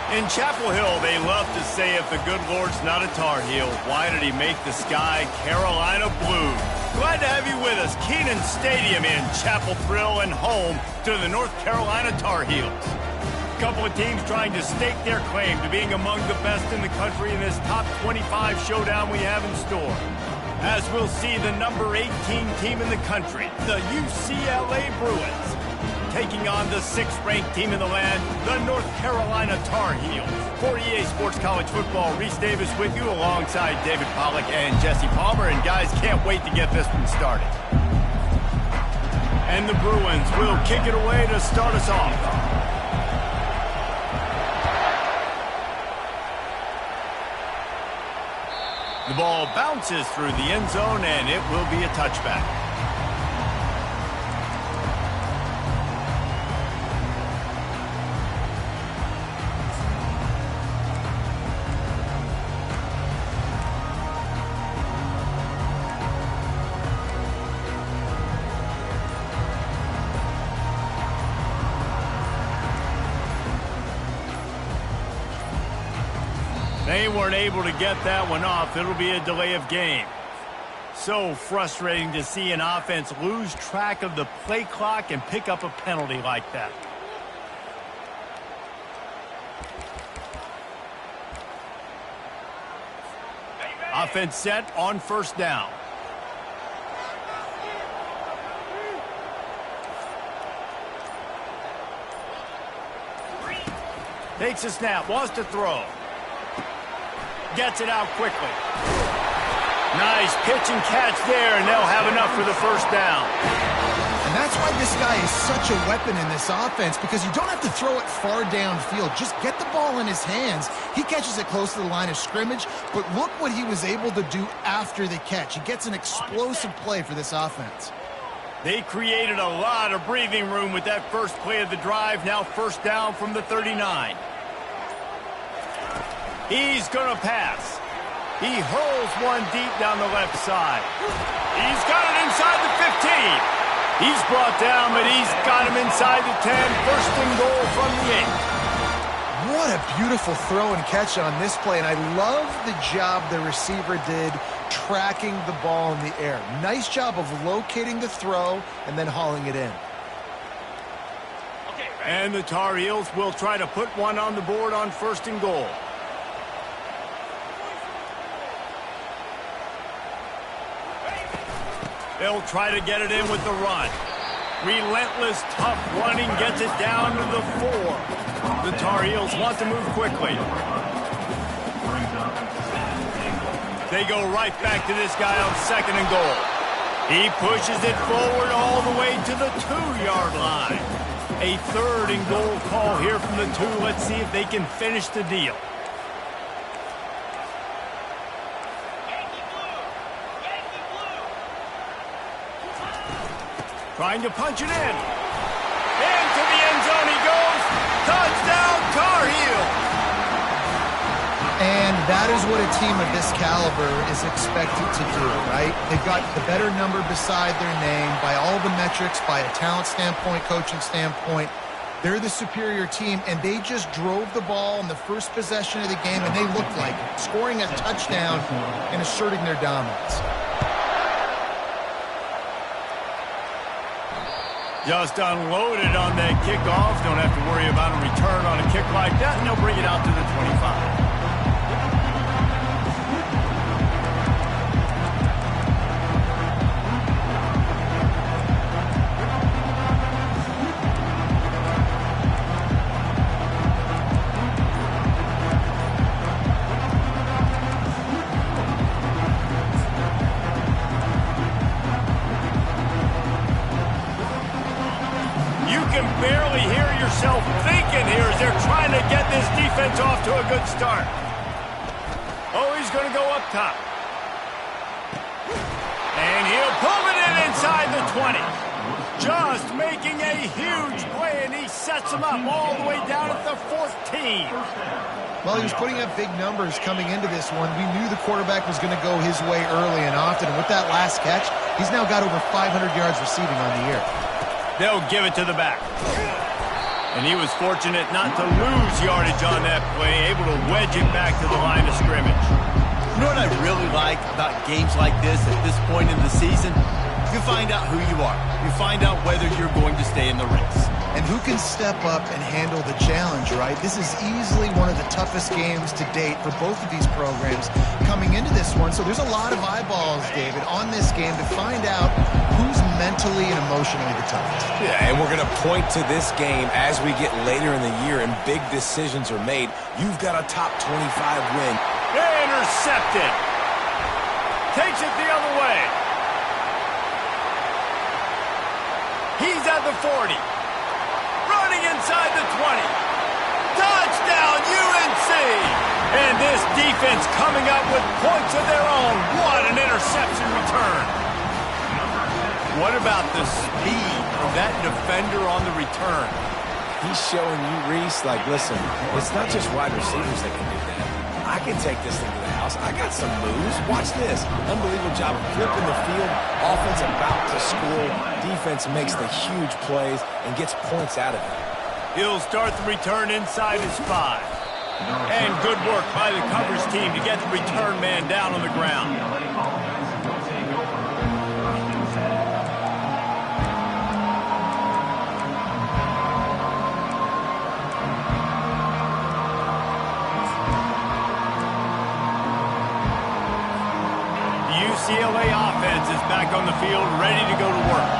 In Chapel Hill, they love to say if the good Lord's not a Tar Heel, why did he make the sky Carolina blue? Glad to have you with us. Kenan Stadium in Chapel Thrill and home to the North Carolina Tar Heels. A couple of teams trying to stake their claim to being among the best in the country in this top 25 showdown we have in store. As we'll see the number 18 team in the country, the UCLA Bruins, taking on the 6th-ranked team in the land, the North Carolina Tar Heels. For EA Sports College Football, Reese Davis with you alongside David Pollack and Jesse Palmer. And guys, can't wait to get this one started. And the Bruins will kick it away to start us off. The ball bounces through the end zone, and it will be a touchback. They weren't able to get that one off. It'll be a delay of game. So frustrating to see an offense lose track of the play clock and pick up a penalty like that. Offense set on first down. Takes a snap, wants to throw. Gets it out quickly. Nice pitch and catch there, and they'll have enough for the first down. And that's why this guy is such a weapon in this offense, because you don't have to throw it far downfield. Just get the ball in his hands. He catches it close to the line of scrimmage, but look what he was able to do after the catch. He gets an explosive play for this offense. They created a lot of breathing room with that first play of the drive. Now first down from the 39. He's going to pass. He hurls one deep down the left side. He's got it inside the 15. He's brought down, but he's got him inside the 10. First and goal from the 8. What a beautiful throw and catch on this play, and I love the job the receiver did tracking the ball in the air. Nice job of locating the throw and then hauling it in. And the Tar Heels will try to put one on the board on first and goal. They'll try to get it in with the run. Relentless, tough running gets it down to the 4. The Tar Heels want to move quickly. They go right back to this guy on second and goal. He pushes it forward all the way to the 2-yard line. A third and goal call here from the 2. Let's see if they can finish the deal. Trying to punch it in. Into the end zone he goes. Touchdown, Tar Heels. And that is what a team of this caliber is expected to do, right? They've got the better number beside their name by all the metrics, by a talent standpoint, coaching standpoint. They're the superior team, and they just drove the ball in the first possession of the game, and they looked like it, scoring a touchdown and asserting their dominance. Just unloaded on that kickoff. Don't have to worry about a return on a kick like that, and they'll bring it out to the 25. Barely hear yourself thinking here as they're trying to get this defense off to a good start. Oh, he's going to go up top. And he'll pull it in inside the 20. Just making a huge play, and he sets him up all the way down at the 14. Well, he was putting up big numbers coming into this one. We knew the quarterback was going to go his way early and often. And with that last catch, he's now got over 500 yards receiving on the year. They'll give it to the back. And he was fortunate not to lose yardage on that play, able to wedge it back to the line of scrimmage. You know what I really like about games like this at this point in the season? You find out who you are. You find out whether you're going to stay in the race. And who can step up and handle the challenge, right? This is easily one of the toughest games to date for both of these programs coming into this one. So there's a lot of eyeballs, David, on this game to find out who's mentally and emotionally the toughest. Yeah, and we're going to point to this game as we get later in the year and big decisions are made. You've got a top 25 win. Intercepted. Takes it the other way. He's at the 40. Running inside the 20. Touchdown, UNC! And this defense coming up with points of their own. What an interception return. What about the speed of that defender on the return? He's showing you, Reese, like, listen, it's not just wide receivers that can do that. I can take this thing to the house. I got some moves. Watch this. Unbelievable job of flipping the field. Offense about to score. Defense makes the huge plays and gets points out of it. He'll start the return inside his 5. And good work by the coverage team to get the return man down on the ground. UCLA offense is back on the field, ready to go to work.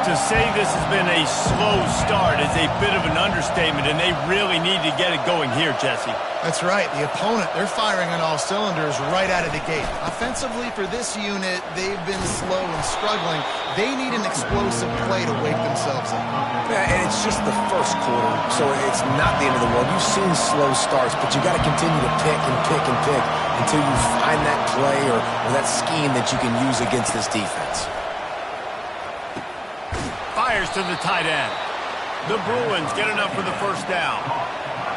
To say this has been a slow start is a bit of an understatement, and they really need to get it going here, Jesse. That's right. The opponent, they're firing on all cylinders right out of the gate. Offensively, for this unit, they've been slow and struggling. They need an explosive play to wake themselves up. Yeah, and it's just the first quarter, so it's not the end of the world. You've seen slow starts, but you got to continue to pick and pick and pick until you find that play or that scheme that you can use against this defense. Fires to the tight end. The Bruins get enough for the first down.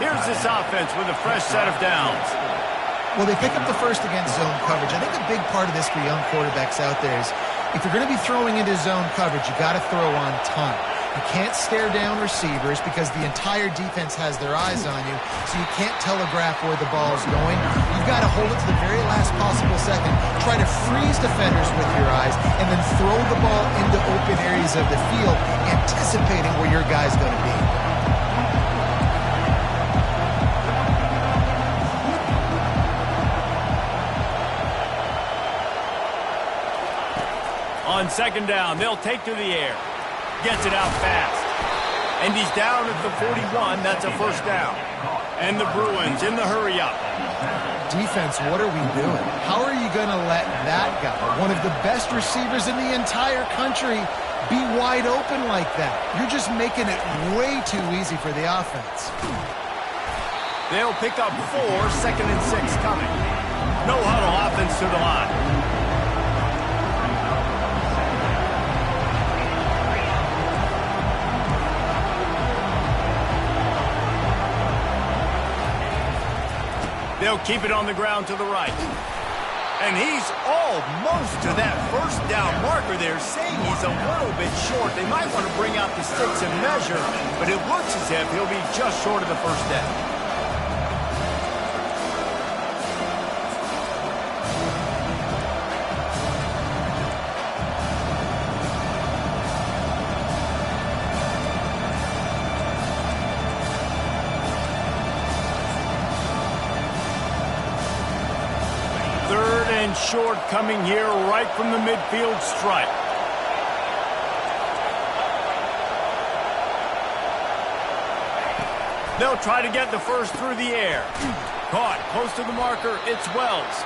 Here's this offense with a fresh set of downs. Well, they pick up the first against zone coverage. I think a big part of this for young quarterbacks out there is if you're going to be throwing into zone coverage, you got to throw on time. You can't stare down receivers because the entire defense has their eyes on you, so you can't telegraph where the ball's going. You've got to hold it to the very last possible second, try to freeze defenders with your eyes, and then throw the ball into open areas of the field, anticipating where your guy's going to be. On second down, they'll take to the air. Gets it out fast. And he's down at the 41. That's a first down. And the Bruins in the hurry-up. Defense, what are we doing? How are you going to let that guy, one of the best receivers in the entire country, be wide open like that? You're just making it way too easy for the offense. They'll pick up 4, second and 6 coming. No huddle offense to the line. They'll keep it on the ground to the right. And he's almost to that first down marker there, saying he's a little bit short. They might want to bring out the sticks and measure, but it looks as if he'll be just short of the first down. Short coming here right from the midfield stripe. They'll try to get the first through the air. Caught close to the marker. It's Wells.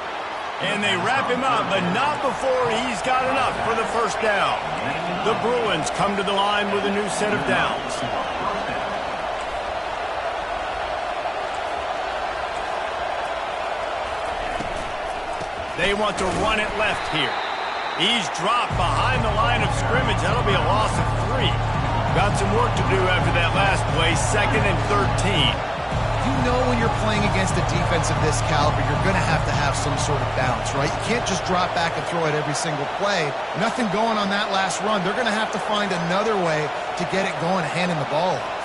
And they wrap him up, but not before he's got enough for the first down. The Bruins come to the line with a new set of downs. They want to run it left here. He's dropped behind the line of scrimmage. That'll be a loss of 3. Got some work to do after that last play, second and 13. You know when you're playing against a defense of this caliber, you're going to have some sort of balance, right? You can't just drop back and throw it every single play. Nothing going on that last run. They're going to have to find another way to get it going, handing the ball off.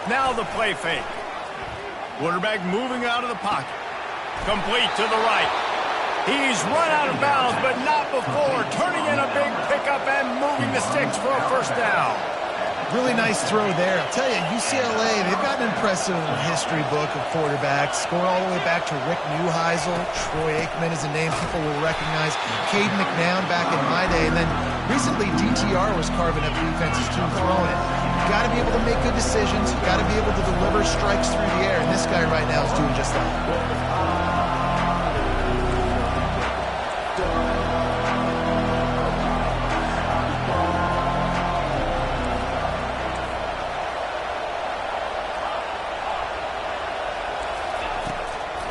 Now the play fake. Quarterback moving out of the pocket. Complete to the right. He's run out of bounds, but not before turning in a big pickup and moving the sticks for a first down. Really nice throw there. I'll tell you, UCLA, they've got an impressive history book of quarterbacks. Going all the way back to Rick Neuheisel. Troy Aikman is a name people will recognize. Cade McNown back in my day. And then recently, DTR was carving up defenses too, throwing it. You've got to be able to make good decisions. You've got to be able to deliver strikes through the air. And this guy right now is doing just that.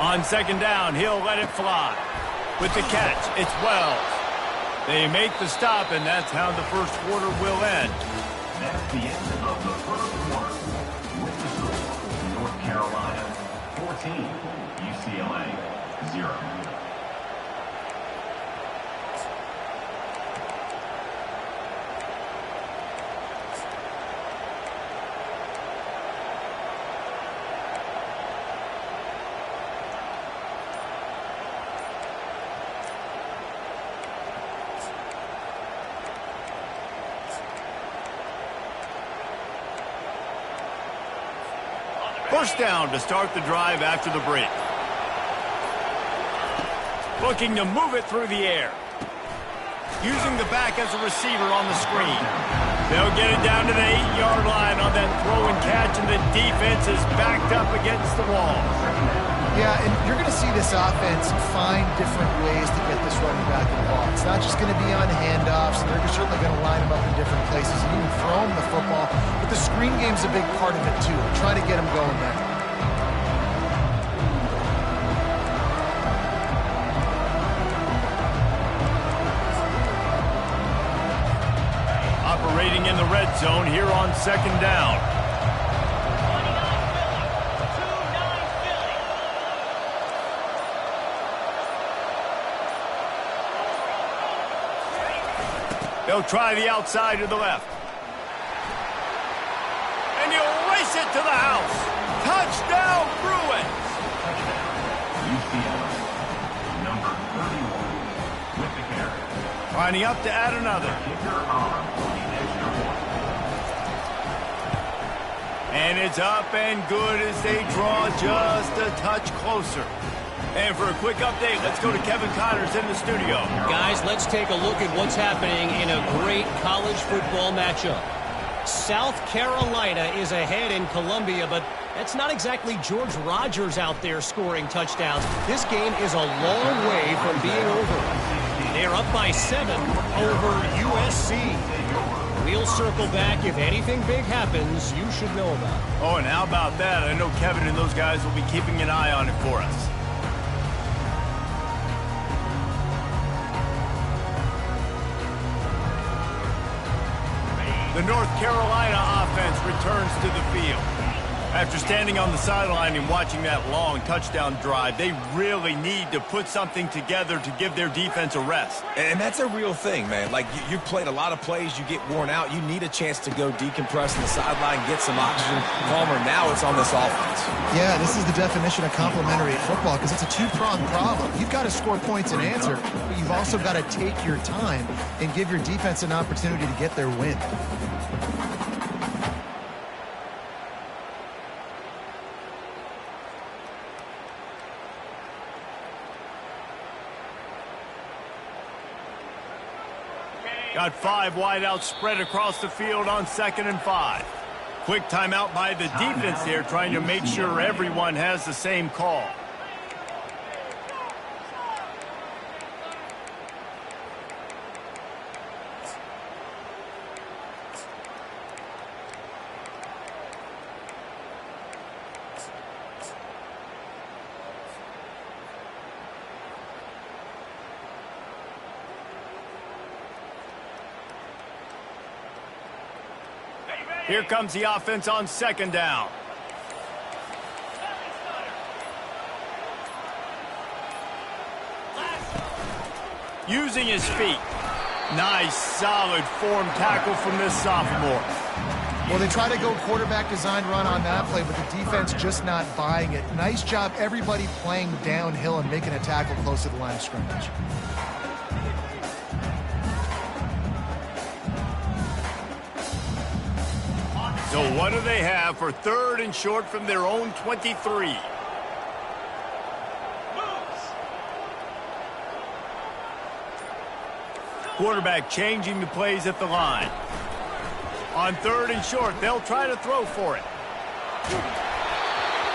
On second down, he'll let it fly. With the catch, it's Wells. They make the stop, and that's how the first quarter will end. That's the end of the first quarter. With the score, North Carolina 14, UCLA 0. First down to start the drive after the break. Looking to move it through the air. Using the back as a receiver on the screen. They'll get it down to the 8-yard line on that throw and catch, and the defense is backed up against the wall. Yeah, and you're going to see this offense find different ways to get this running back involved. It's not just going to be on handoffs. They're certainly going to line them up in different places and even throw them the football. But the screen game's a big part of it, too. Try to get them going there. Operating in the red zone here on second down. They'll try the outside to the left. And he'll race it to the house. Touchdown, Bruins! UCLA, number 31, with the carry. Lining up to add another. Kicker on the extra point. And it's up and good as they draw just a touch closer. And for a quick update, let's go to Kevin Connors in the studio. Guys, let's take a look at what's happening in a great college football matchup. South Carolina is ahead in Columbia, but that's not exactly George Rogers out there scoring touchdowns. This game is a long way from being over. They're up by 7 over USC. We'll circle back. If anything big happens, you should know about it. Oh, and how about that? I know Kevin and those guys will be keeping an eye on it for us. The North Carolina offense returns to the field. After standing on the sideline and watching that long touchdown drive, they really need to put something together to give their defense a rest. And that's a real thing, man. Like, you've played a lot of plays, you get worn out, you need a chance to go decompress on the sideline, get some oxygen, calmer. Now it's on this offense. Yeah, this is the definition of complementary football because it's a two-pronged problem. You've got to score points and answer, but you've also got to take your time and give your defense an opportunity to get their win. Got 5 wideouts spread across the field on 2nd and 5. Quick timeout by the defense there, trying to make sure everyone has the same call. Here comes the offense on 2nd down. Using his feet. Nice, solid form tackle from this sophomore. Well, they try to go quarterback design run on that play, but the defense just not buying it. Nice job, everybody playing downhill and making a tackle close to the line of scrimmage. So what do they have for 3rd and short from their own 23? Quarterback changing the plays at the line. On 3rd and short, they'll try to throw for it.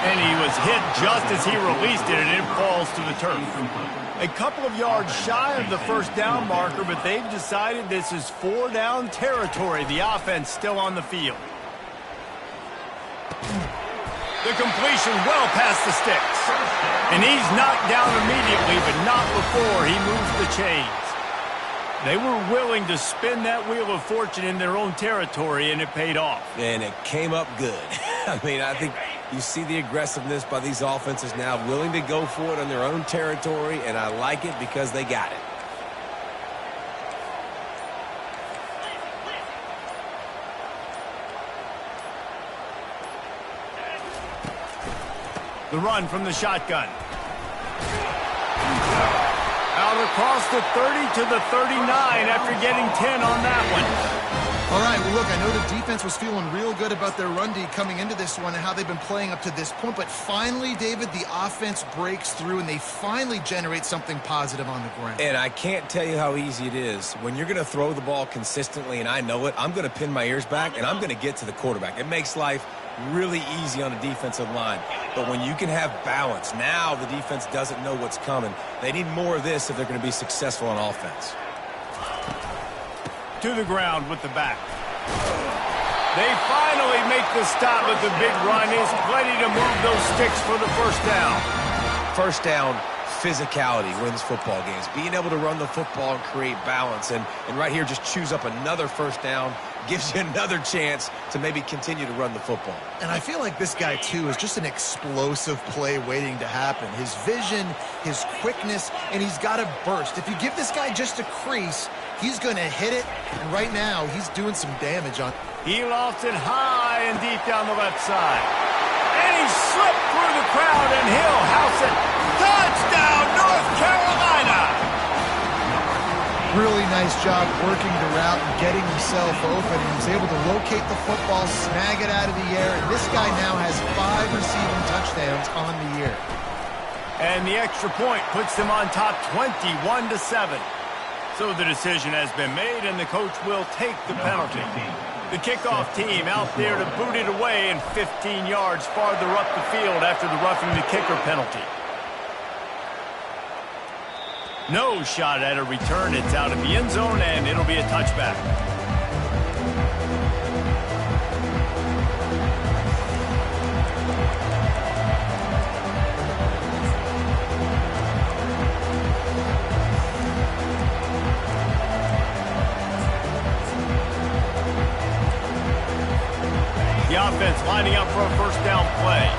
And he was hit just as he released it, and it falls to the turf. A couple of yards shy of the first down marker, but they've decided this is 4-down territory. The offense still on the field. The completion well past the sticks. And he's knocked down immediately, but not before he moves the chains. They were willing to spin that wheel of fortune in their own territory, and it paid off. And it came up good. I mean, I think you see the aggressiveness by these offenses now, willing to go for it on their own territory, and I like it because they got it. The run from the shotgun. Out across the 30 to the 39 after getting 10 on that one. All right, well, look, I know the defense was feeling real good about their run D coming into this one and how they've been playing up to this point, but finally, David, the offense breaks through and they finally generate something positive on the ground. And I can't tell you how easy it is. When you're going to throw the ball consistently, and I know it, I'm going to pin my ears back, and I'm going to get to the quarterback. It makes life really easy on a defensive line. But when you can have balance, now the defense doesn't know what's coming. They need more of this if they're going to be successful on offense. To the ground with the back. They finally make the stop, but the big run is plenty to move those sticks for the first down. First down, physicality wins football games. Being able to run the football and create balance. And right here, just choose up another first down. Gives you another chance to maybe continue to run the football. And I feel like this guy, too, is just an explosive play waiting to happen. His vision, his quickness, and he's got a burst. If you give this guy just a crease, he's going to hit it. And right now, he's doing some damage on. He lofts it high and deep down the left side. And he slipped through the crowd, and he'll house it. Touchdown, North Carolina! Really nice job working the route and getting himself open. He was able to locate the football, snag it out of the air, and this guy now has 5 receiving touchdowns on the year. And the extra point puts them on top 21-7. So the decision has been made, and the coach will take the penalty. The kickoff team out there to boot it away and 15 yards farther up the field after the roughing the kicker penalty. No shot at a return. It's out of the end zone, and it'll be a touchback. The offense lining up for a first down play.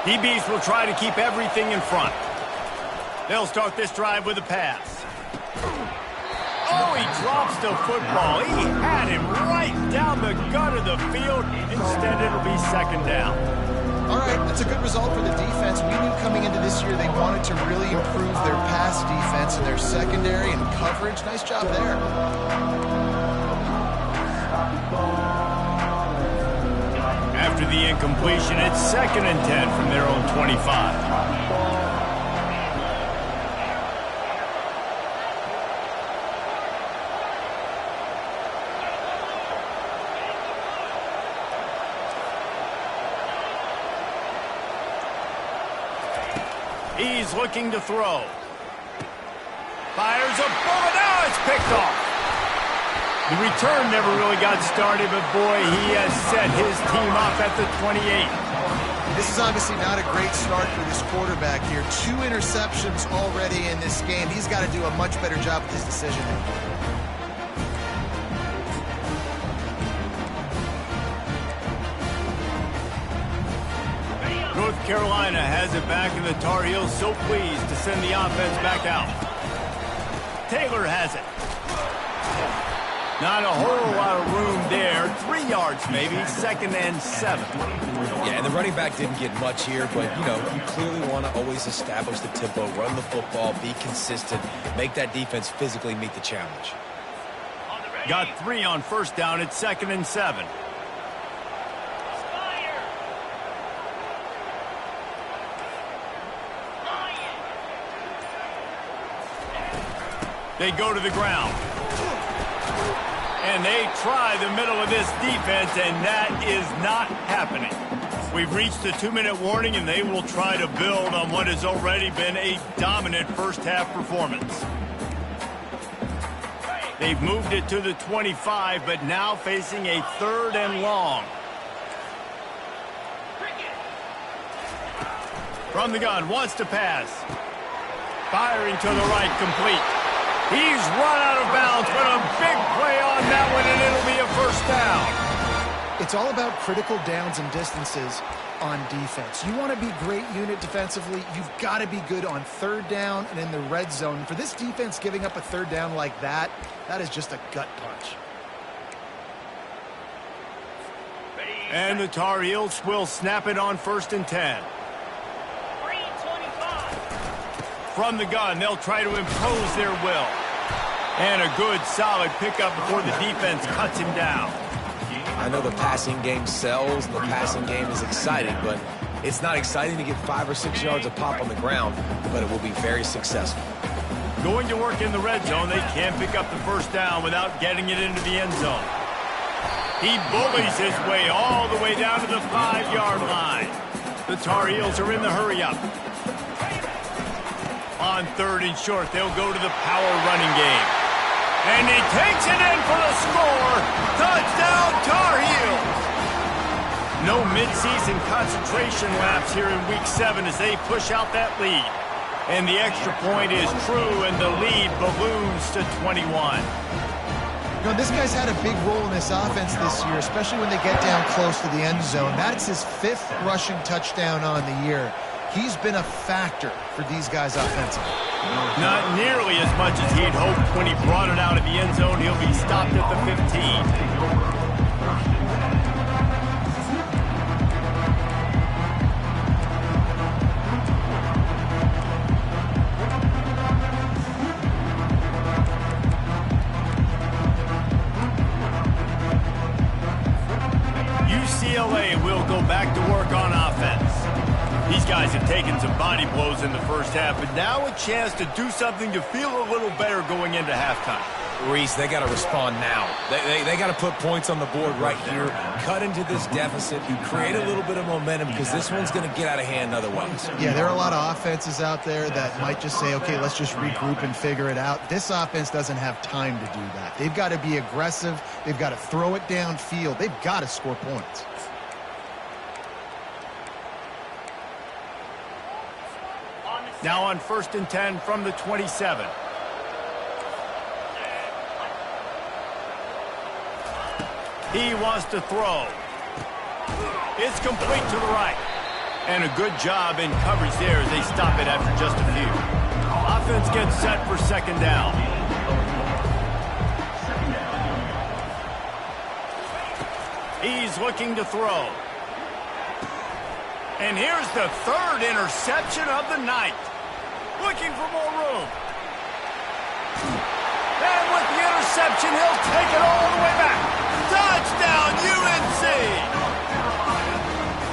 DBs will try to keep everything in front. They'll start this drive with a pass. Oh, he drops the football. He had him right down the gut of the field. Instead, it'll be second down. All right, that's a good result for the defense. We knew coming into this year they wanted to really improve their pass defense and their secondary and coverage. Nice job there. After the incompletion, it's 2nd and 10 from their own 25. He's looking to throw. Fires a bullet. Now it's picked off. The return never really got started, but boy, he has set his team up at the 28. This is obviously not a great start for this quarterback here. 2 interceptions already in this game. He's got to do a much better job with his decision making. North Carolina has it back, and the Tar Heels so pleased to send the offense back out. Taylor has it. Not a whole lot of room there. 3 yards maybe, 2nd and 7. Yeah, and the running back didn't get much here, but, you know, you clearly want to always establish the tempo, run the football, be consistent, make that defense physically meet the challenge. Got 3 on 1st down at 2nd and 7. They go to the ground. And they try the middle of this defense, and that is not happening. We've reached the 2-minute warning, and they will try to build on what has already been a dominant first-half performance. They've moved it to the 25, but now facing a 3rd and long. From the gun, wants to pass. Firing to the right, complete. He's run out of bounds, but a big play on that one, and it'll be a 1st down. It's all about critical downs and distances on defense. You want to be great unit defensively, you've got to be good on 3rd down and in the red zone. For this defense, giving up a 3rd down like that, that is just a gut punch. And the Tar Heels will snap it on 1st and 10. From the gun, they'll try to impose their will. And a good, solid pickup before the defense cuts him down. I know the passing game sells, and the passing game is exciting, but it's not exciting to get 5 or 6 yards of pop on the ground, but it will be very successful. Going to work in the red zone, they can't pick up the 1st down without getting it into the end zone. He bullies his way all the way down to the 5-yard line. The Tar Heels are in the hurry-up. On 3rd and short, they'll go to the power running game. And he takes it in for the score. Touchdown, Tar Heels. No midseason concentration laps here in Week 7 as they push out that lead. And the extra point is true, and the lead balloons to 21. You know, this guy's had a big role in this offense this year, especially when they get down close to the end zone. That's his 5th rushing touchdown on the year. He's been a factor for these guys offensively. Not nearly as much as he'd hoped when he brought it out of the end zone. He'll be stopped at the 15. UCLA will go back to work on offense. These guys have taken some body blows in the 1st half, but now a chance to do something to feel a little better going into halftime. Reese, they got to respond now. They got to put points on the board right here, cut into this deficit, create a little bit of momentum, because this one's going to get out of hand otherwise. Yeah, there are a lot of offenses out there that might just say, okay, let's just regroup and figure it out. This offense doesn't have time to do that. They've got to be aggressive. They've got to throw it downfield. They've got to score points. Now on 1st and 10 from the 27. He wants to throw. It's complete to the right. And a good job in coverage there as they stop it after just a few. Offense gets set for 2nd down. He's looking to throw. And here's the 3rd interception of the night. Looking for more room. And with the interception, he'll take it all the way back. Touchdown, UNC!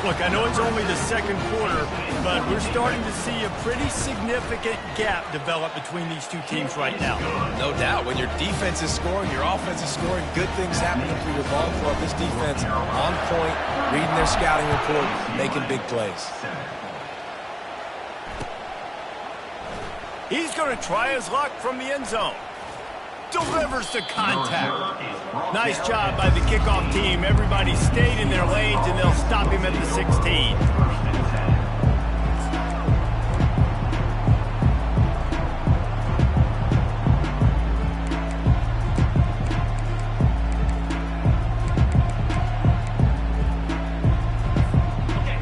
Look, I know it's only the 2nd quarter, but we're starting to see a pretty significant gap develop between these two teams right now. No doubt. When your defense is scoring, your offense is scoring, good things happening for your ball club. This defense on point, reading their scouting report, making big plays. He's going to try his luck from the end zone. Delivers the contact. Nice job by the kickoff team. Everybody stayed in their lanes, and they'll stop him at the 16.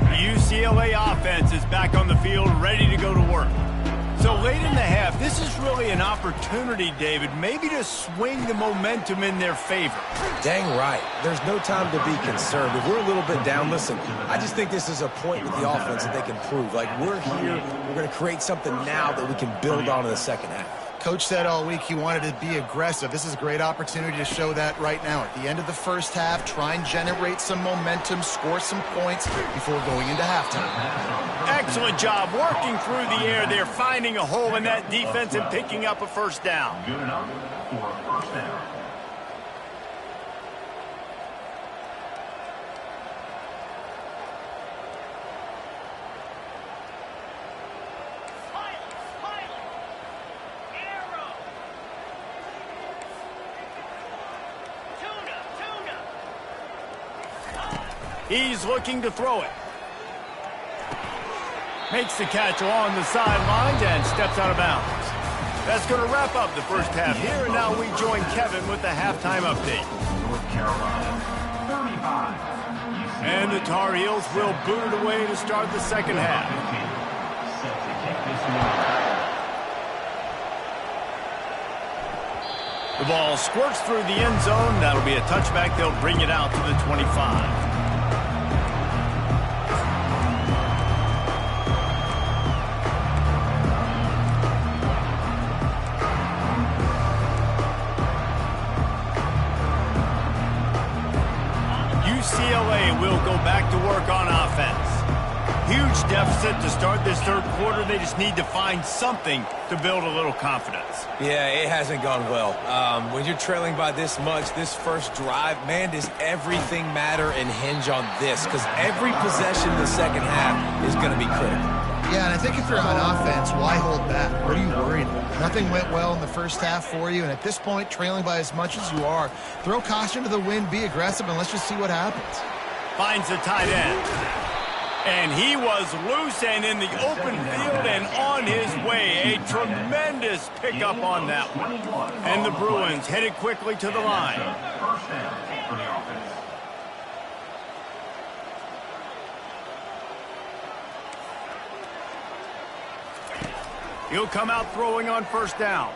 The UCLA offense is back on the field, ready to go to work. So, late in the half, this is really an opportunity, David, maybe to swing the momentum in their favor. Dang right. There's no time to be concerned. If we're a little bit down, listen, I just think this is a point with the offense that they can prove. Like, we're here, we're going to create something now that we can build on in the second half. Coach said all week he wanted to be aggressive. This is a great opportunity to show that right now. At the end of the first half, try and generate some momentum, score some points before going into halftime. Excellent job working through the air there, finding a hole in that defense and picking up a first down. Good enough for a first down. He's looking to throw it. Makes the catch along the sidelines and steps out of bounds. That's going to wrap up the first half here, and now we join Kevin with the halftime update. North Carolina, 35. And the Tar Heels will boot it away to start the second half. Set to kick this one. The ball squirts through the end zone. That'll be a touchback. They'll bring it out to the 25. UCLA will go back to work on offense. Huge deficit to start this third quarter. They just need to find something to build a little confidence. Yeah, it hasn't gone well. When you're trailing by this much, this first drive, man, does everything matter and hinge on this? Because every possession in the second half is going to be critical. Yeah, and I think if you're on offense, why hold back? What are you worried about? Nothing went well in the first half for you, and at this point, trailing by as much as you are, throw caution to the wind, be aggressive, and let's just see what happens. Finds the tight end. And he was loose and in the open field and on his way. A tremendous pickup on that one. And the Bruins headed quickly to the line. First down for the offense. He'll come out throwing on first down.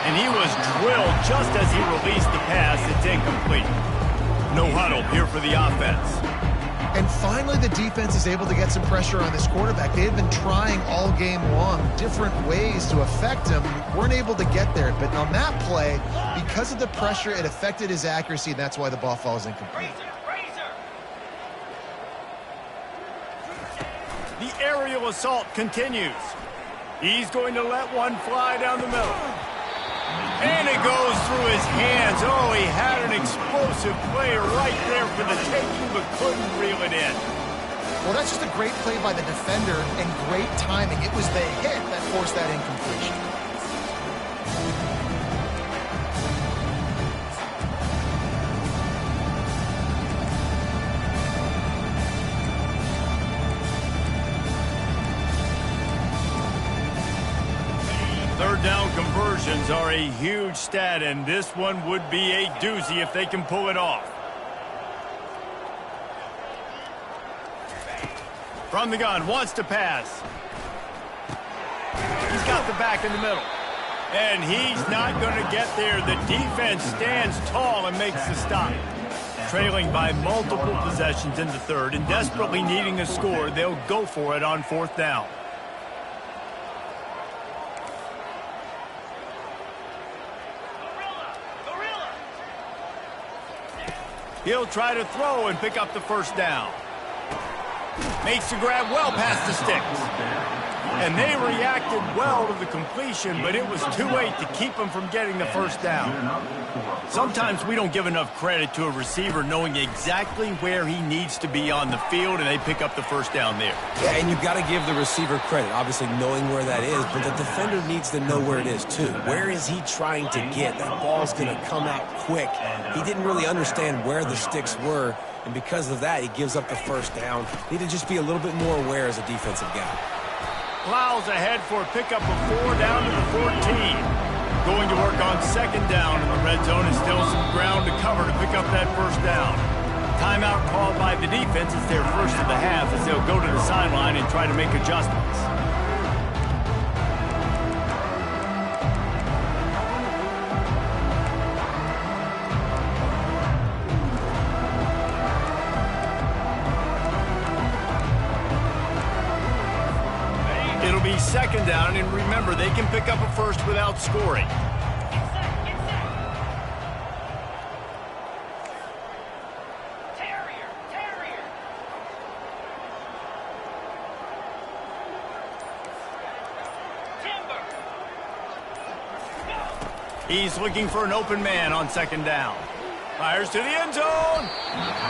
And he was drilled just as he released the pass. It's incomplete. No huddle here for the offense. And finally, the defense is able to get some pressure on this quarterback. They had been trying all game long different ways to affect him. Weren't able to get there. But on that play, because of the pressure, it affected his accuracy, and that's why the ball falls incomplete. The aerial assault continues. He's going to let one fly down the middle. And it goes through his hands. Oh, he had an explosive play right there for the taking, but couldn't reel it in. Well, that's just a great play by the defender and great timing. It was the hit that forced that incompletion. Third down conversions are a huge stat, and this one would be a doozy if they can pull it off. From the gun, wants to pass. He's got the back in the middle. And he's not going to get there. The defense stands tall and makes the stop. Trailing by multiple possessions in the third and desperately needing a score, they'll go for it on fourth down. He'll try to throw and pick up the first down. Makes the grab well past the sticks. And they reacted well to the completion, but it was too late to keep them from getting the first down. Sometimes we don't give enough credit to a receiver knowing exactly where he needs to be on the field, and they pick up the first down there. Yeah, and you've got to give the receiver credit, obviously knowing where that is, but the defender needs to know where it is too. Where is he trying to get? That ball's going to come out quick. He didn't really understand where the sticks were, and because of that, he gives up the first down. Need to just be a little bit more aware as a defensive guy. Plows ahead for a pickup of 4 down to the 14. Going to work on second down, and the red zone is still some ground to cover to pick up that first down. Timeout called by the defense. It's their first of the half as they'll go to the sideline and try to make adjustments. touchdown, and remember, they can pick up a first without scoring. He's looking for an open man on second down. Fires to the end zone.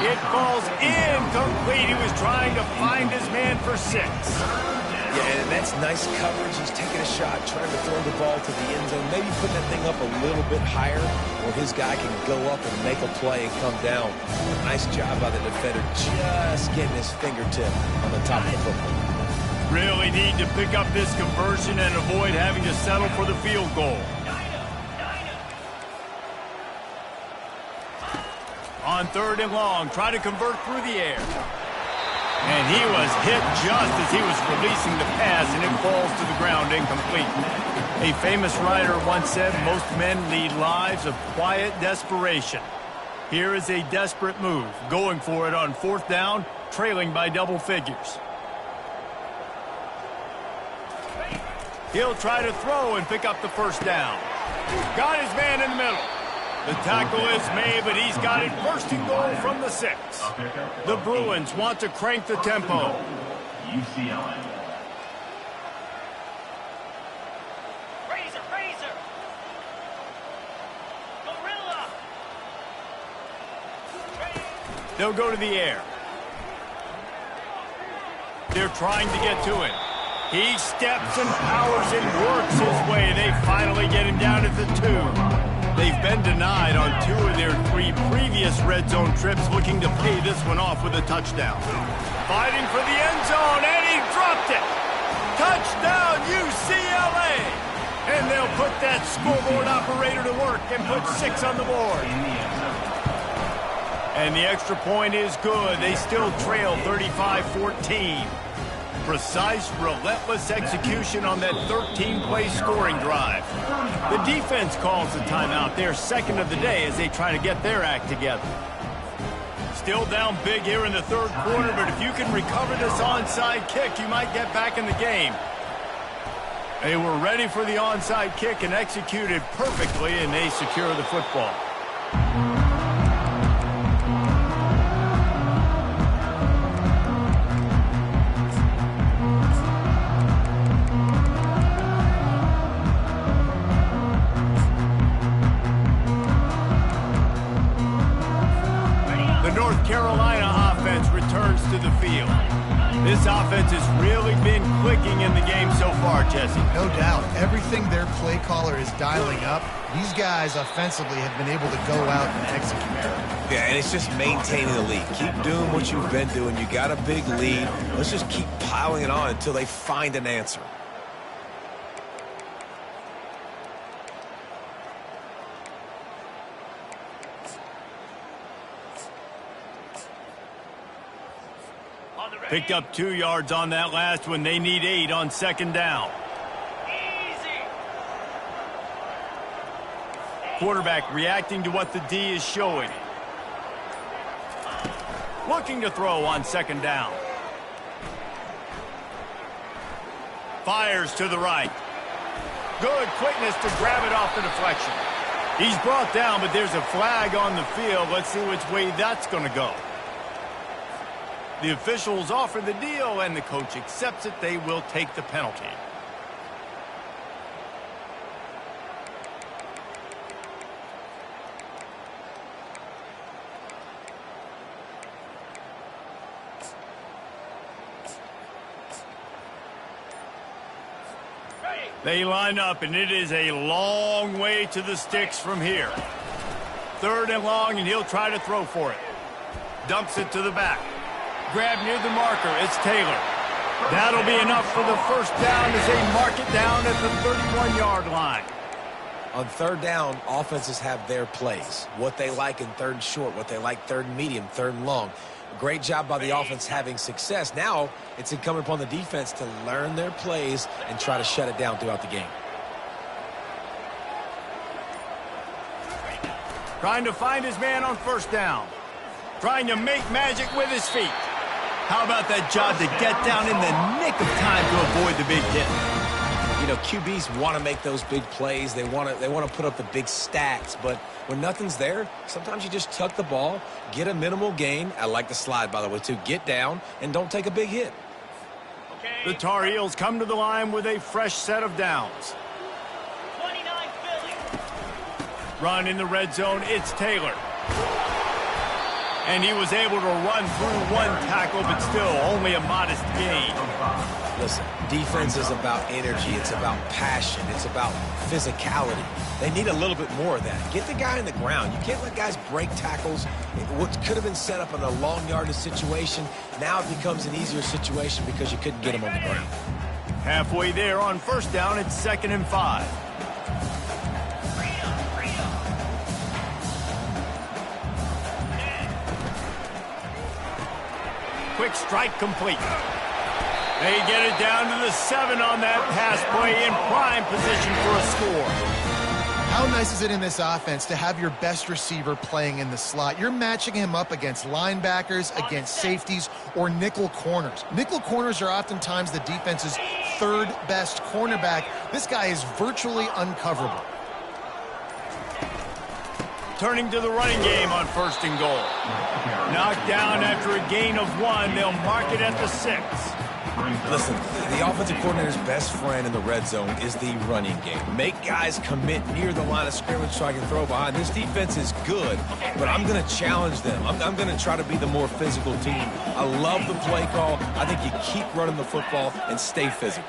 It falls incomplete. He was trying to find his man for 6. Yeah, and that's nice coverage. He's taking a shot, trying to throw the ball to the end zone. Maybe put that thing up a little bit higher where his guy can go up and make a play and come down. Nice job by the defender just getting his fingertip on the top of the football. Really need to pick up this conversion and avoid having to settle for the field goal. On 3rd and long, try to convert through the air. And he was hit just as he was releasing the pass, and it falls to the ground incomplete. A famous writer once said, most men lead lives of quiet desperation. Here is a desperate move, going for it on 4th down, trailing by double figures. He'll try to throw and pick up the first down. Got his man in the middle. The tackle is made, but he's got it 1st and goal from the 6. The Bruins want to crank the tempo. UCLA. Razor. Gorilla. They'll go to the air. They're trying to get to him. He steps and powers and works his way. They finally get him down at the 2. They've been denied on 2 of their 3 previous red zone trips, looking to pay this one off with a touchdown. Fighting for the end zone, and he dropped it. Touchdown, UCLA! And they'll put that scoreboard operator to work and put 6 on the board. And the extra point is good. They still trail 35-14. Precise, relentless execution on that 13-play scoring drive. The defense calls the timeout. They're 2nd of the day as they try to get their act together. Still down big here in the 3rd quarter, but if you can recover this onside kick, you might get back in the game. They were ready for the onside kick and executed perfectly, and they secure the football. Carolina offense returns to the field. This offense has really been clicking in the game so far, Jesse. No doubt. Everything their play caller is dialing up, these guys offensively have been able to go out and execute. Yeah, and it's just maintaining the lead. Keep doing what you've been doing. You got a big lead. Let's just keep piling it on until they find an answer. Picked up 2 yards on that last one. They need 8 on 2nd down. Easy. Quarterback reacting to what the D is showing. Looking to throw on 2nd down. Fires to the right. Good quickness to grab it off the deflection. He's brought down, but there's a flag on the field. Let's see which way that's going to go. The officials offer the deal, and the coach accepts it. They will take the penalty. They line up, and it is a long way to the sticks from here. 3rd and long, and he'll try to throw for it. Dumps it to the back. Grab near the marker. It's Taylor. That'll be enough for the first down as they mark it down at the 31-yard line. On 3rd down, offenses have their plays. What they like in 3rd and short, what they like 3rd and medium, 3rd and long. Great job by the offense having success. Now it's incumbent upon the defense to learn their plays and try to shut it down throughout the game. Trying to find his man on 1st down. Trying to make magic with his feet. How about that job to get down in the nick of time to avoid the big hit? You know, QBs want to make those big plays. They want to put up the big stats. But when nothing's there, sometimes you just tuck the ball, get a minimal gain. I like the slide, by the way, too. Get down and don't take a big hit. The Tar Heels come to the line with a fresh set of downs. 29 Philly. Run in the red zone, it's Taylor. And he was able to run through one tackle, but still only a modest gain. Listen, defense is about energy. It's about passion. It's about physicality. They need a little bit more of that. Get the guy in the ground. You can't let guys break tackles. What could have been set up in a long yardage situation, now it becomes an easier situation because you couldn't get him on the ground. Halfway there on first down, it's 2nd and 5. Quick strike complete. They get it down to the 7 on that pass play in prime position for a score. How nice is it in this offense to have your best receiver playing in the slot? You're matching him up against linebackers, against safeties, or nickel corners. Nickel corners are oftentimes the defense's third best cornerback. This guy is virtually uncoverable. Turning to the running game on 1st and goal. Knocked down after a gain of 1. They'll mark it at the 6. Listen, the offensive coordinator's best friend in the red zone is the running game. Make guys commit near the line of scrimmage so I can throw behind. This defense is good, but I'm going to challenge them. I'm going to try to be the more physical team. I love the play call. I think you keep running the football and stay physical.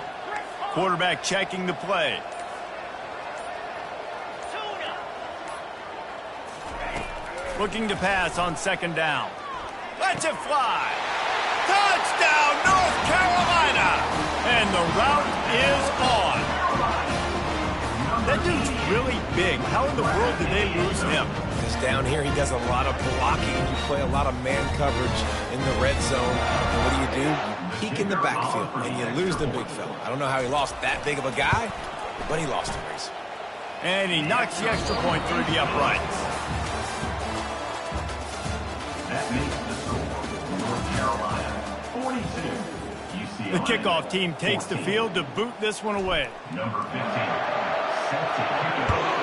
Quarterback checking the play. Looking to pass on 2nd down. Lets it fly. Touchdown, North Carolina! And the route is on. That dude's really big. How in the world did they lose him? Because down here, he does a lot of blocking. You play a lot of man coverage in the red zone. And what do? You peek in the backfield, and you lose the big fella. I don't know how he lost that big of a guy, but he lost the race. And he knocks the extra point through the uprights. That makes the score North Carolina 42. UCLA. The kickoff team takes the field to boot this one away. Number 15. Set to kick it off.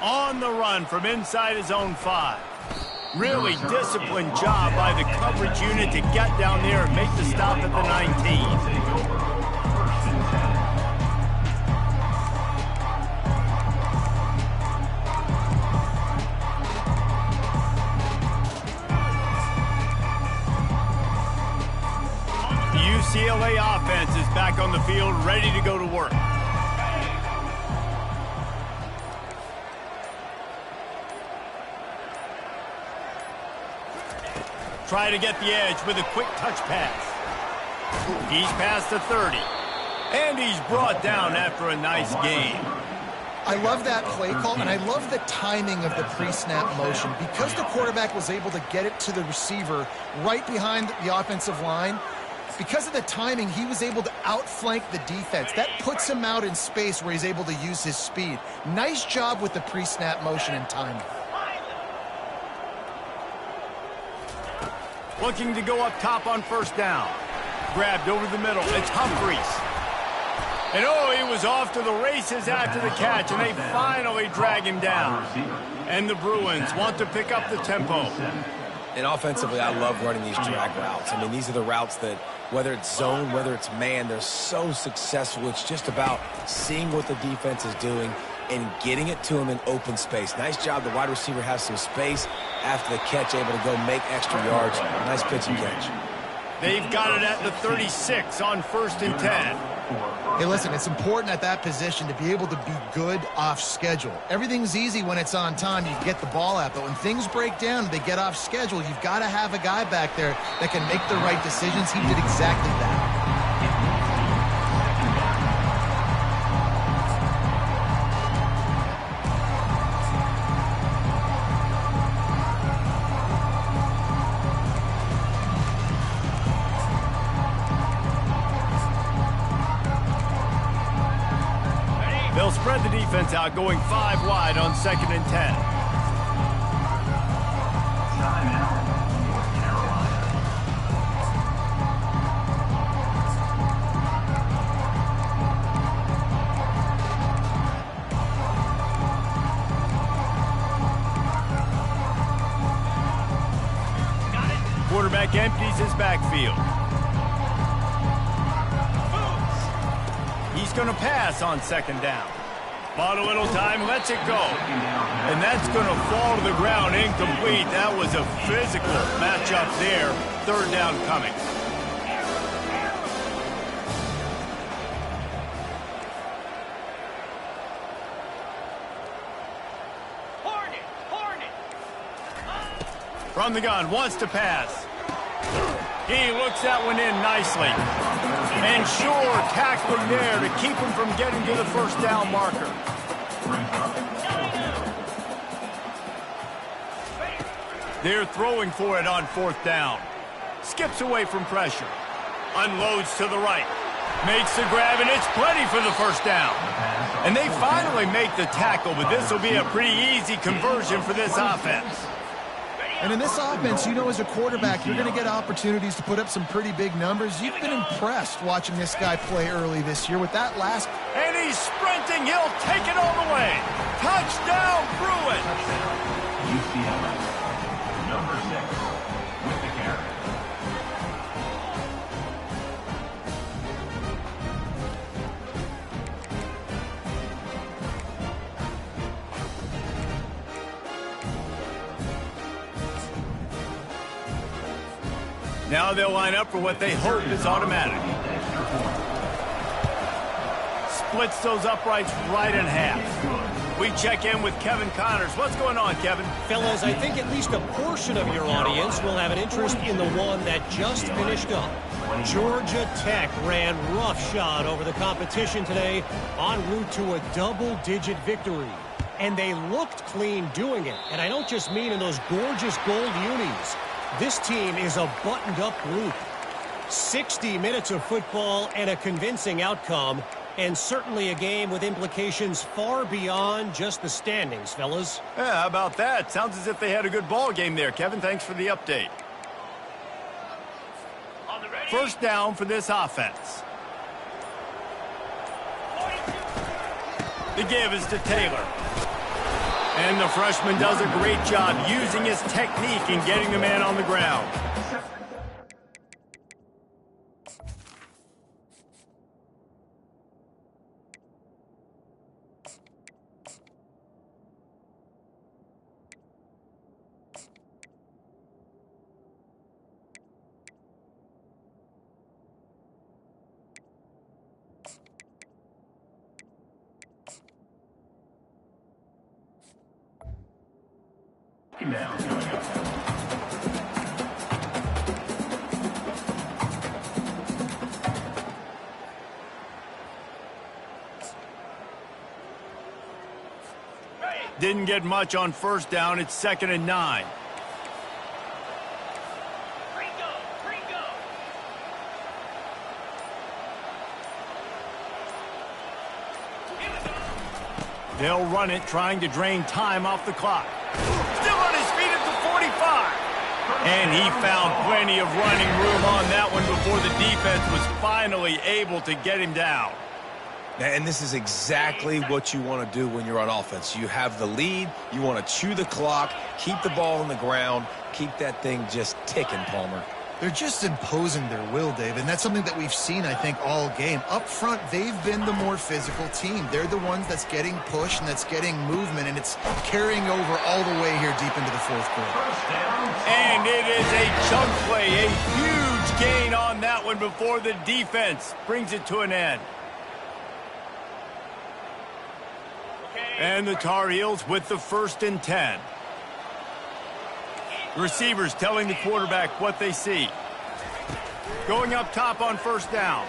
On the run from inside his own 5. Really disciplined job by the coverage unit to get down there and make the stop at the 19. Take over. 1st and 10. UCLA offense is back on the field, ready to go to work. Try to get the edge with a quick touch pass. He's past the 30. And he's brought down after a nice gain. I love that play call, and I love the timing of the pre-snap motion. Because the quarterback was able to get it to the receiver right behind the offensive line, because of the timing, he was able to outflank the defense. That puts him out in space where he's able to use his speed. Nice job with the pre-snap motion and timing. Looking to go up top on 1st down. Grabbed over the middle. It's Humphries. And oh, he was off to the races after the catch, and they finally drag him down. And the Bruins want to pick up the tempo. And offensively, I love running these drag routes. I mean, these are the routes that, whether it's zone, whether it's man, they're so successful. It's just about seeing what the defense is doing and getting it to him in open space. Nice job. The wide receiver has some space after the catch, able to go make extra yards. Nice pitch and catch. They've got it at the 36 on 1st and 10. Hey, listen, it's important at that position to be able to be good off schedule. Everything's easy when it's on time. You get the ball out, but when things break down and they get off schedule, you've got to have a guy back there that can make the right decisions. He did exactly that. They'll spread the defense out, going 5 wide on 2nd and 10. Timeout, North Carolina. quarterback empties his backfield. He's going to pass on second down. Bought a little time, lets it go. And that's going to fall to the ground incomplete. That was a physical matchup there. Third down coming. From the gun, wants to pass. He looks that one in nicely. And sure, tackling there to keep him from getting to the first down marker. They're throwing for it on fourth down. Skips away from pressure. Unloads to the right. Makes the grab, and it's plenty for the first down. And they finally make the tackle, but this will be a pretty easy conversion for this offense. And in this offense, you know, as a quarterback, you're going to get opportunities to put up some pretty big numbers. You've been impressed watching this guy play early this year with that last. And he's sprinting. He'll take it all the way. Touchdown, Bruins. UCLA, number 6, with the carry. Now they'll line up for what they hope is automatic. Splits those uprights right in half. We check in with Kevin Connors. What's going on, Kevin? Fellas, I think at least a portion of your audience will have an interest in the one that just finished up. Georgia Tech ran roughshod over the competition today en route to a double-digit victory. And they looked clean doing it. And I don't just mean in those gorgeous gold unis. This team is a buttoned-up group. 60 minutes of football and a convincing outcome, and certainly a game with implications far beyond just the standings, fellas. Yeah, how about that? Sounds as if they had a good ball game there, Kevin. Thanks for the update. First down for this offense. The give is to Taylor. And the freshman does a great job using his technique and getting the man on the ground. Now coming up. Didn't get much on first down. It's 2nd and 9. They'll run it, trying to drain time off the clock. Still on his feet at the 45. And he found plenty of running room on that one before the defense was finally able to get him down. And this is exactly what you want to do when you're on offense. You have the lead. You want to chew the clock, keep the ball on the ground, keep that thing just ticking, Palmer. They're just imposing their will, Dave, and that's something that we've seen, I think, all game. Up front, they've been the more physical team. They're the ones that's getting pushed and that's getting movement, and it's carrying over all the way here deep into the fourth quarter. And it is a chunk play, a huge gain on that one before the defense brings it to an end. And the Tar Heels with the 1st and 10. The receivers telling the quarterback what they see. Going up top on first down.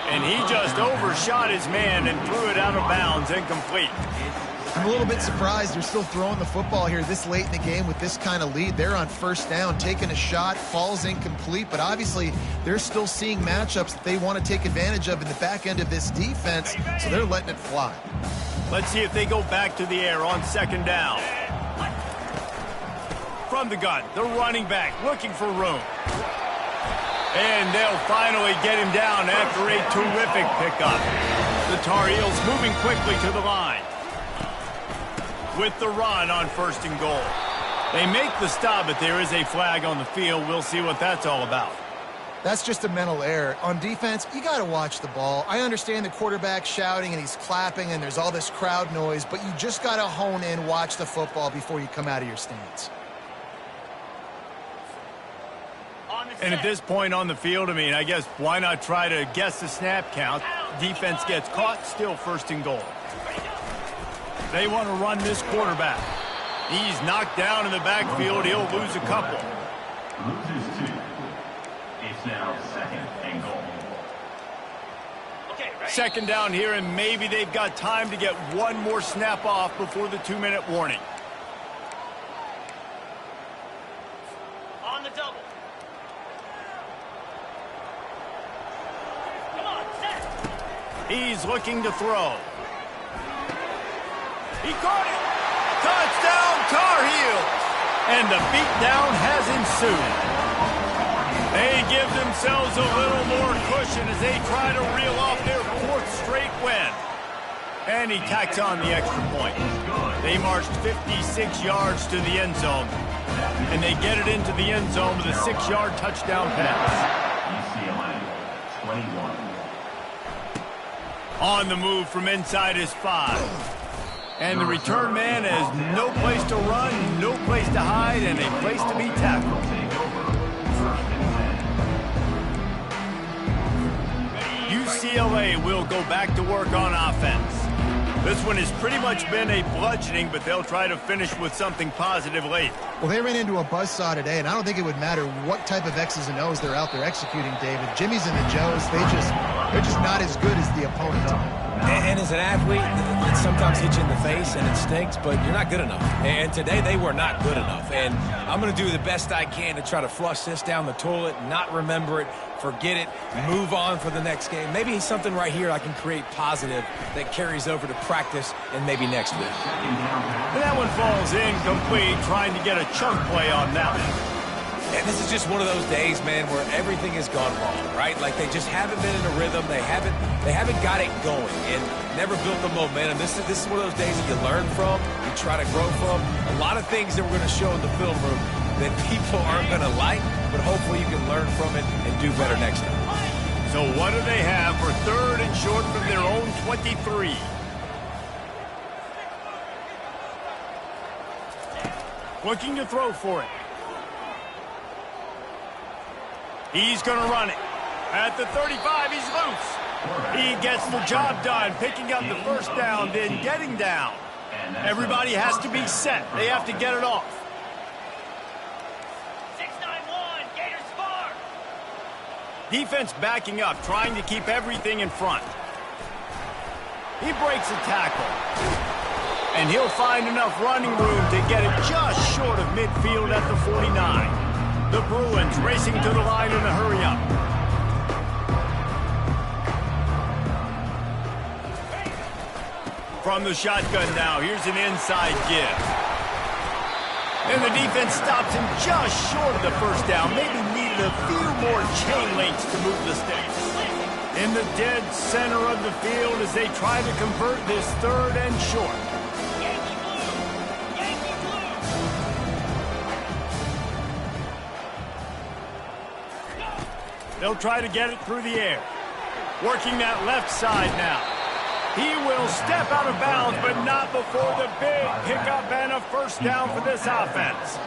And he just overshot his man and threw it out of bounds, incomplete. I'm a little bit surprised they're still throwing the football here this late in the game with this kind of lead. They're on first down, taking a shot, falls incomplete, but obviously they're still seeing matchups that they want to take advantage of in the back end of this defense, so they're letting it fly. Let's see if they go back to the air on 2nd down. From the gun, the running back looking for room. And they'll finally get him down after a terrific pickup. The Tar Heels moving quickly to the line. With the run on 1st and goal. They make the stop, but there is a flag on the field. We'll see what that's all about. That's just a mental error. On defense, you got to watch the ball. I understand the quarterback shouting and he's clapping and there's all this crowd noise, but you just got to hone in, watch the football before you come out of your stance. And at this point on the field, I mean, I guess why not try to guess the snap count? Defense gets caught, still first and goal. They want to run this quarterback. He's knocked down in the backfield. He'll lose a couple. Loses 2. It's now second and goal. Second down here, and maybe they've got time to get one more snap off before the 2-minute warning. On the double. Come on, set. He's looking to throw. He caught it. Touchdown, Tar Heels. And the beatdown has ensued. They give themselves a little more cushion as they try to reel off their 4th straight win. And he tacks on the extra point. They marched 56 yards to the end zone. And they get it into the end zone with a 6-yard touchdown pass. UCLA 21. On the move from inside his 5. And the return man has no place to run, no place to hide, and a place to be tackled. UCLA will go back to work on offense. This one has pretty much been a bludgeoning, but they'll try to finish with something positive late. Well, they ran into a buzzsaw today, and I don't think it would matter what type of X's and O's they're out there executing, David. Jimmy's and the Joes, they're just not as good as the opponent. And as an athlete, it sometimes hits you in the face and it stinks, but you're not good enough. And today they were not good enough. And I'm going to do the best I can to try to flush this down the toilet, not remember it, forget it, move on for the next game. Maybe something right here I can create positive that carries over to practice and maybe next week. And that one falls incomplete, trying to get a chunk play on that one. And this is just one of those days, man, where everything has gone wrong, right? Like they just haven't been in a rhythm. They haven't got it going and never built the momentum. This is one of those days that you learn from, you try to grow from. A lot of things that we're going to show in the film room that people aren't going to like, but hopefully you can learn from it and do better next time. So what do they have for 3rd and short from their own 23? Looking to throw for it. He's going to run it. At the 35, he's loose. He gets the job done, picking up the first down, then getting down. Everybody has to be set. They have to get it off. 6-9-1, Gators far. Defense backing up, trying to keep everything in front. He breaks a tackle. And he'll find enough running room to get it just short of midfield at the 49. The Bruins racing to the line in a hurry-up. From the shotgun now, here's an inside give. And the defense stops him just short of the first down. Maybe needed a few more chain links to move the sticks. In the dead center of the field as they try to convert this 3rd and short. Yankee blue. Yankee blue. They'll try to get it through the air. Working that left side now. He will step out of bounds, but not before the big pickup and a first down for this offense.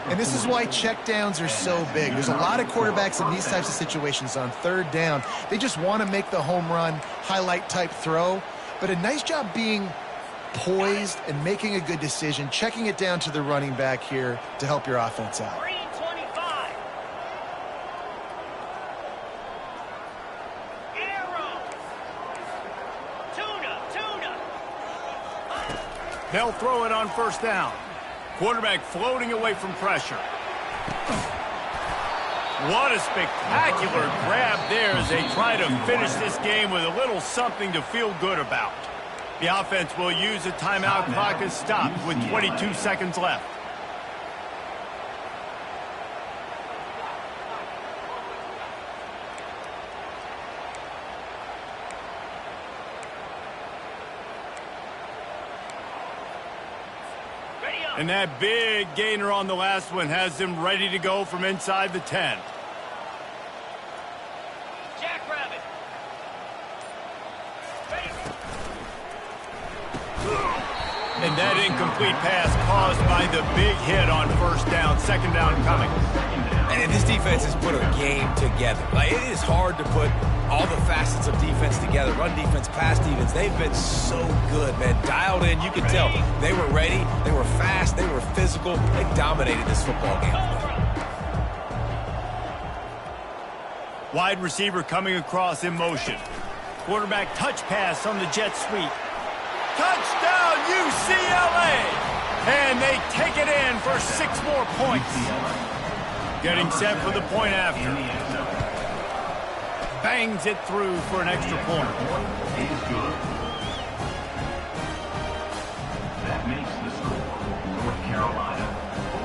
And this is why checkdowns are so big. There's a lot of quarterbacks in these types of situations on 3rd down. They just want to make the home run, highlight type throw. But a nice job being poised and making a good decision, checking it down to the running back here to help your offense out. Green 25. Arrow. Tuna. They'll throw it on first down. Quarterback floating away from pressure. What a spectacular grab there as they try to finish this game with a little something to feel good about. The offense will use a timeout. Clock is stopped with 22 seconds left. Ready up. And that big gainer on the last one has them ready to go from inside the 10. Jackrabbit. And that incomplete pass caused by the big hit on first down. Second down coming. And this defense has put a game together. Like, it is hard to put all the facets of defense together. Run defense, pass defense. They've been so good, man. Dialed in. You can tell they were ready. They were fast. They were physical. They dominated this football game. Wide receiver coming across in motion. Quarterback touch pass on the jet sweep. Touchdown, UCLA! And they take it in for 6 more points. Getting set for the point after. Bangs it through for an extra point. Is good. That makes the score North Carolina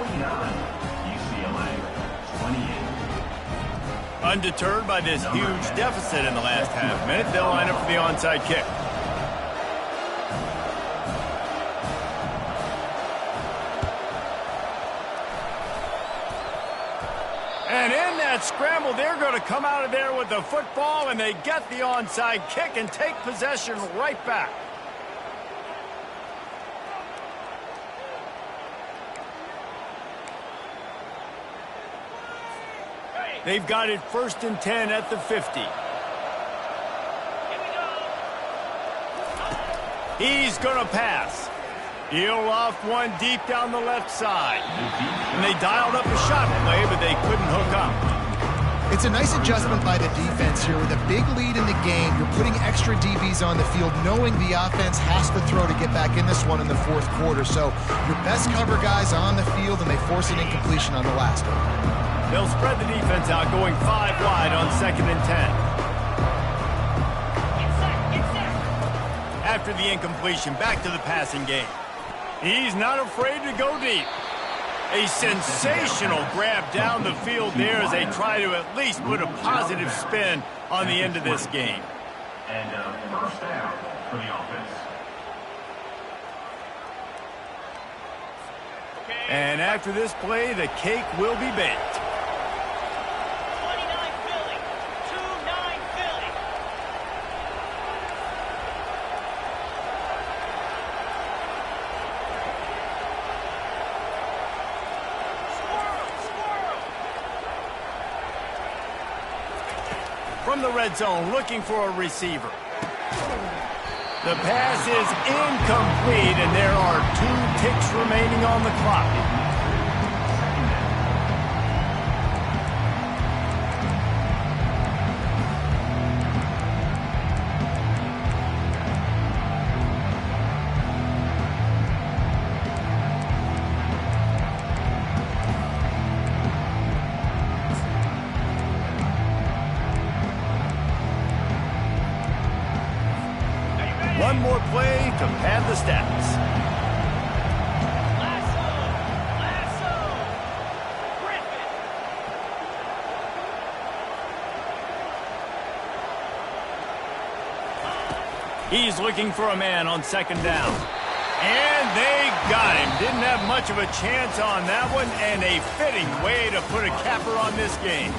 49, UCLA 28. Undeterred by this huge deficit in the last half minute, they'll line up for the onside kick. And in that scramble, they're going to come out of there with the football, and they get the onside kick and take possession right back. They've got it 1st and 10 at the 50. He's going to pass. He'll loft one deep down the left side. And they dialed up a shot play, but they couldn't hook up. It's a nice adjustment by the defense here. With a big lead in the game, you're putting extra DBs on the field, knowing the offense has to throw to get back in this one in the 4th quarter. So your best cover guys on the field, and they force an incompletion on the last one. They'll spread the defense out, going 5 wide on 2nd and 10. After the incompletion, back to the passing game. He's not afraid to go deep. A sensational grab down the field there as they try to at least put a positive spin on the end of this game. And first down for the offense. And after this play, the cake will be baked. 29 Philly. 2-9 Philly. From the red zone, looking for a receiver. The pass is incomplete, and there are 2 ticks remaining on the clock. One more play to pad the stats. Lasso. Griffin. He's looking for a man on 2nd down. And they got him. Didn't have much of a chance on that one, and a fitting way to put a capper on this game.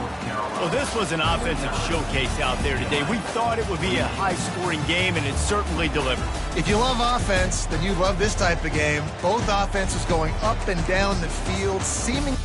Well, this was an offensive showcase out there today. We thought it would be a high-scoring game, and it certainly delivered. If you love offense, then you love this type of game. Both offenses going up and down the field, seeming